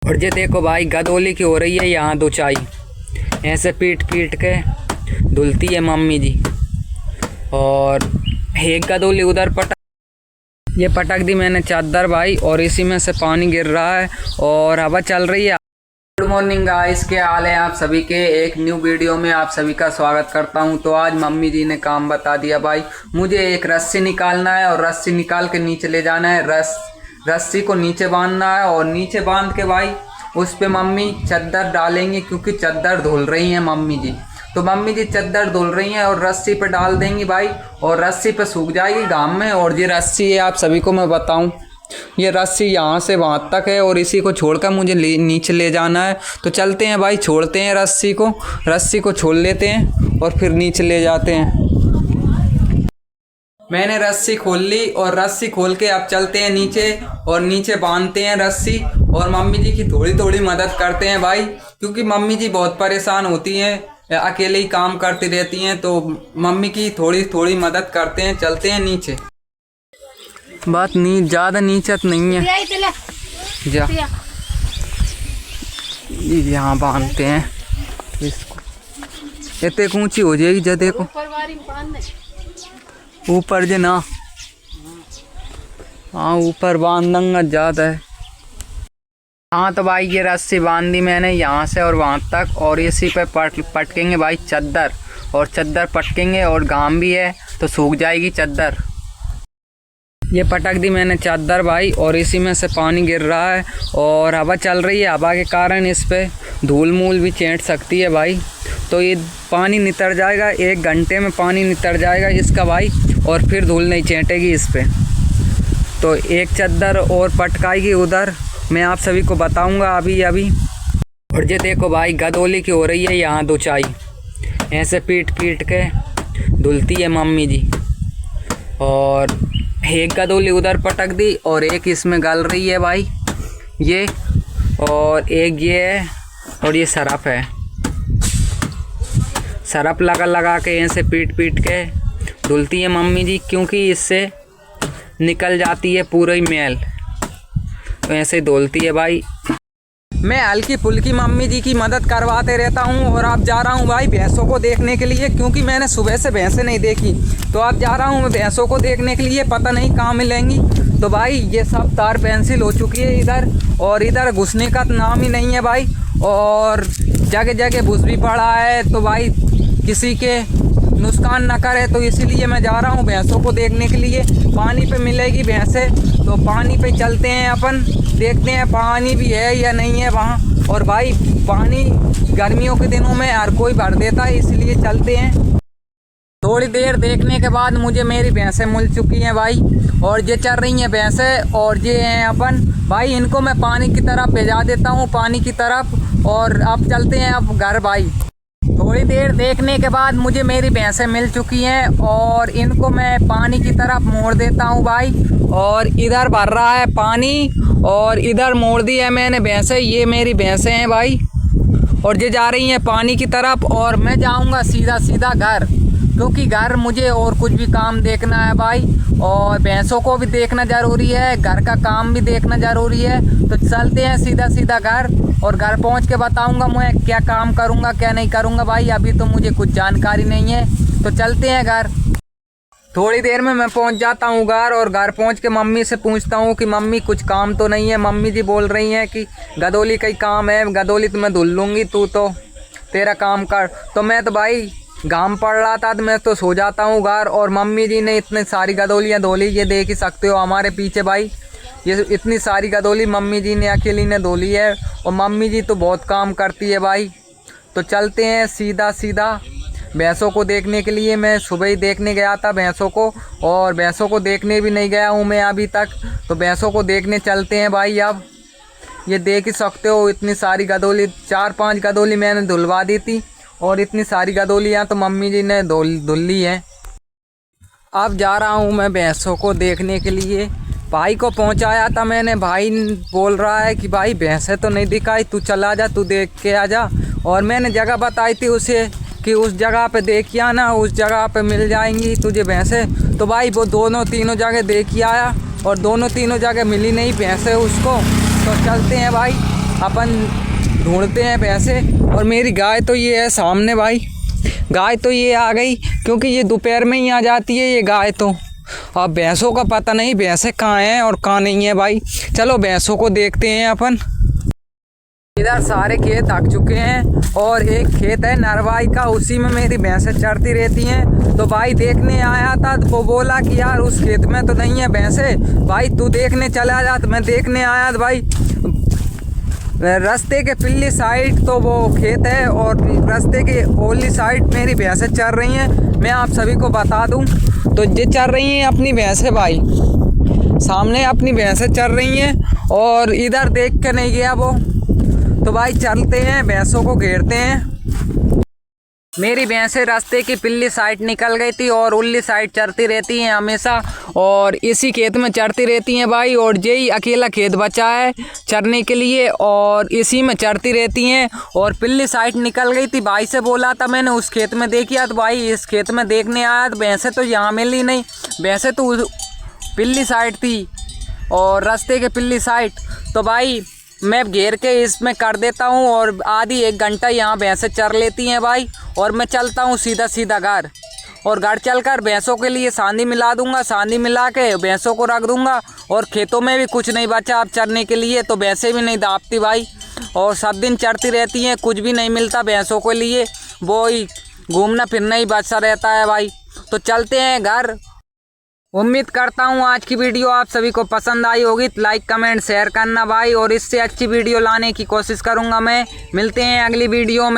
और ये देखो भाई गदौली की हो रही है यहाँ दुचाई, ऐसे पीट पीट के धुलती है मम्मी जी। और एक गदौली उधर ये पटक दी मैंने चादर भाई, और इसी में से पानी गिर रहा है और हवा चल रही है। गुड मॉर्निंग गाइस, क्या हाल है आप सभी के। एक न्यू वीडियो में आप सभी का स्वागत करता हूं। तो आज मम्मी जी ने काम बता दिया भाई, मुझे एक रस्सी निकालना है और रस्सी निकाल के नीचे ले जाना है। रस्सी को नीचे बांधना है और नीचे बांध के भाई उस पे मम्मी चद्दर डालेंगी, क्योंकि चद्दर धुल रही हैं मम्मी जी। तो मम्मी जी चद्दर धुल रही हैं और रस्सी पे डाल देंगी भाई, और रस्सी पे सूख जाएगी घाम में। और ये रस्सी है, आप सभी को मैं बताऊं, ये रस्सी यहाँ से वहाँ तक है और इसी को छोड़कर मुझे नीचे ले जाना है। तो चलते हैं भाई, छोड़ते हैं रस्सी को छोड़ लेते हैं और फिर नीचे ले जाते हैं। मैंने रस्सी खोल ली और रस्सी खोल के अब चलते हैं नीचे और नीचे बांधते हैं रस्सी, और मम्मी जी की थोड़ी थोड़ी मदद करते हैं भाई, क्योंकि मम्मी जी बहुत परेशान होती हैं, अकेले ही काम करती रहती हैं। तो मम्मी की थोड़ी थोड़ी मदद करते हैं। चलते हैं नीचे। बात ज़्यादा नीचे नहीं है, जा यहाँ बांधते हैं इसको। इतने ऊंची हो जाएगी, जा देखो ऊपर जे ना, हाँ ऊपर बांधना ज़्यादा है। हाँ तो भाई ये रस्सी बांध दी मैंने यहाँ से और वहाँ तक, और इसी पे पटकेंगे भाई चद्दर, और चद्दर पटकेंगे और घाम भी है तो सूख जाएगी चद्दर। ये पटक दी मैंने चादर भाई, और इसी में से पानी गिर रहा है और हवा चल रही है। हवा के कारण इस पे धूल मूल भी चेंट सकती है भाई। तो ये पानी नितर जाएगा, 1 घंटे में पानी नितर जाएगा इसका भाई, और फिर धूल नहीं चेंटेगी इस पे। तो एक चद्दर और पटकाएगी उधर, मैं आप सभी को बताऊंगा अभी। और ये देखो भाई गदौली की हो रही है यहाँ दुचाई, ऐसे पीट पीट के धुलती है मम्मी जी। और एक गदौली उधर पटक दी और एक इसमें गल रही है भाई ये, और एक ये है, और ये सरफ है। सरफ लगा के ऐसे पीट पीट के धुलती है मम्मी जी, क्योंकि इससे निकल जाती है पूरा ही मैल, तो ऐसे धुलती है भाई। मैं हल्की फुल्की मम्मी जी की मदद करवाते रहता हूँ। और अब जा रहा हूँ भाई भैंसों को देखने के लिए, क्योंकि मैंने सुबह से भैंसें नहीं देखी। तो अब जा रहा हूँ मैं भैंसों को देखने के लिए, पता नहीं कहाँ मिलेंगी। तो भाई ये सब तार पेंसिल हो चुकी है इधर, और इधर घुसने का नाम ही नहीं है भाई, और जगह जगह घुस भी पड़ा है। तो भाई किसी के नुकसान ना करे, तो इसीलिए मैं जा रहा हूँ भैंसों को देखने के लिए। पानी पे मिलेगी भैंसें, तो पानी पे चलते हैं अपन, देखते हैं पानी भी है या नहीं है वहाँ। और भाई पानी गर्मियों के दिनों में हर कोई भर देता है, इसलिए चलते हैं। थोड़ी देर देखने के बाद मुझे मेरी भैंसें मिल चुकी हैं भाई, और ये चल रही हैं भैंसें, और ये हैं अपन भाई। इनको मैं पानी की तरफ भेजा देता हूँ, पानी की तरफ। और अब चलते हैं अब घर भाई। थोड़ी देर देखने के बाद मुझे मेरी भैंसें मिल चुकी हैं, और इनको मैं पानी की तरफ मोड़ देता हूं भाई। और इधर भर रहा है पानी, और इधर मोड़ दी है मैंने भैंसें। ये मेरी भैंसें हैं भाई, और ये जा रही हैं पानी की तरफ। और मैं जाऊंगा सीधा घर, क्योंकि घर मुझे और कुछ भी काम देखना है भाई, और भैंसों को भी देखना ज़रूरी है, घर का काम भी देखना ज़रूरी है। तो चलते हैं सीधा घर, और घर पहुंच के बताऊंगा मैं क्या काम करूंगा क्या नहीं करूंगा भाई। अभी तो मुझे कुछ जानकारी नहीं है, तो चलते हैं घर। थोड़ी देर में मैं पहुंच जाता हूं घर, और घर पहुंच के मम्मी से पूछता हूं कि मम्मी कुछ काम तो नहीं है। मम्मी जी बोल रही हैं कि गदौली का ही काम है, गदौली तो मैं धुल लूँगी, तू तो तेरा काम कर। तो मैं तो भाई घाम पड़ रहा था तो मैं तो सो जाता हूँ घर, और मम्मी जी ने इतनी सारी गदौलियाँ धोली, ये देख ही सकते हो हमारे पीछे भाई। ये इतनी सारी गदौली मम्मी जी ने अकेली ने धोली है, और मम्मी जी तो बहुत काम करती है भाई। तो चलते हैं सीधा भैंसों को देखने के लिए। मैं सुबह ही देखने गया था भैंसों को, और भैंसों को देखने भी नहीं गया हूँ मैं अभी तक। तो भैंसों को देखने चलते हैं भाई। अब ये देख ही सकते हो इतनी सारी गदौली, 4-5 गदौली मैंने धुलवा दी थी, और इतनी सारी गदौलियाँ तो मम्मी जी ने धुल ली हैं। अब जा रहा हूँ मैं भैंसों को देखने के लिए। भाई को पहुंचाया था मैंने, भाई बोल रहा है कि भाई भैंसें तो नहीं दिखाई, तू चला जा, तू देख के आ जा। और मैंने जगह बताई थी उसे कि उस जगह पे देखिए आना, उस जगह पे मिल जाएंगी तुझे भैंसें। तो भाई वो दोनों तीनों जगह देख आया, और दोनों तीनों जगह मिली नहीं भैंसें उसको। तो चलते हैं भाई, अपन ढूंढते हैं भैंसे। और मेरी गाय तो ये है सामने भाई, गाय तो ये आ गई क्योंकि ये दोपहर में ही आ जाती है ये गाय तो। अब भैंसों का पता नहीं भैंसें कहाँ हैं और कहाँ नहीं है भाई। चलो भैंसों को देखते हैं अपन। इधर सारे खेत थक चुके हैं और एक खेत है नरवाई का, उसी में मेरी भैंसें चरती रहती हैं। तो भाई देखने आया था तो वो बोला कि यार उस खेत में तो नहीं है भैंसें, भाई तू देखने चला जा। तो मैं देखने आया तो भाई रास्ते के पिछली साइड तो वो खेत है और रास्ते के ओली साइड मेरी भैंसें चर रही हैं। मैं आप सभी को बता दूं तो ये चर रही हैं अपनी भैंसें भाई, सामने अपनी भैंसें चर रही हैं और इधर देख के नहीं गया वो। तो भाई चलते हैं, भैंसों को घेरते हैं। मेरी भैंसें रास्ते की पिछली साइड निकल गई थी और उल्ली साइड चरती रहती हैं हमेशा और इसी खेत में चरती रहती हैं भाई। और यही अकेला खेत बचा है चरने के लिए और इसी में चरती रहती हैं। और पिछली साइड निकल गई थी, भाई से बोला था मैंने उस खेत में देखिया तो भाई इस खेत में देखने आया तो भैंसें तो यहाँ मिली नहीं, भैंसें तो पिछली साइड थी और रास्ते के पिछली साइड। तो भाई मैं घेर के इसमें कर देता हूँ और आधी 1 घंटा यहाँ भैंसें चर लेती हैं भाई। और मैं चलता हूँ सीधा सीधा घर, और घर चलकर भैंसों के लिए सांदी मिला दूंगा, सांदी मिला के भैंसों को रख दूंगा। और खेतों में भी कुछ नहीं बचा अब चरने के लिए, तो भैंसें भी नहीं दापती भाई और सब दिन चरती रहती हैं, कुछ भी नहीं मिलता भैंसों के लिए, वो ही घूमना फिरना ही बचा रहता है भाई। तो चलते हैं घर। उम्मीद करता हूँ आज की वीडियो आप सभी को पसंद आई होगी, तो लाइक कमेंट शेयर करना भाई, और इससे अच्छी वीडियो लाने की कोशिश करूँगा मैं। मिलते हैं अगली वीडियो में।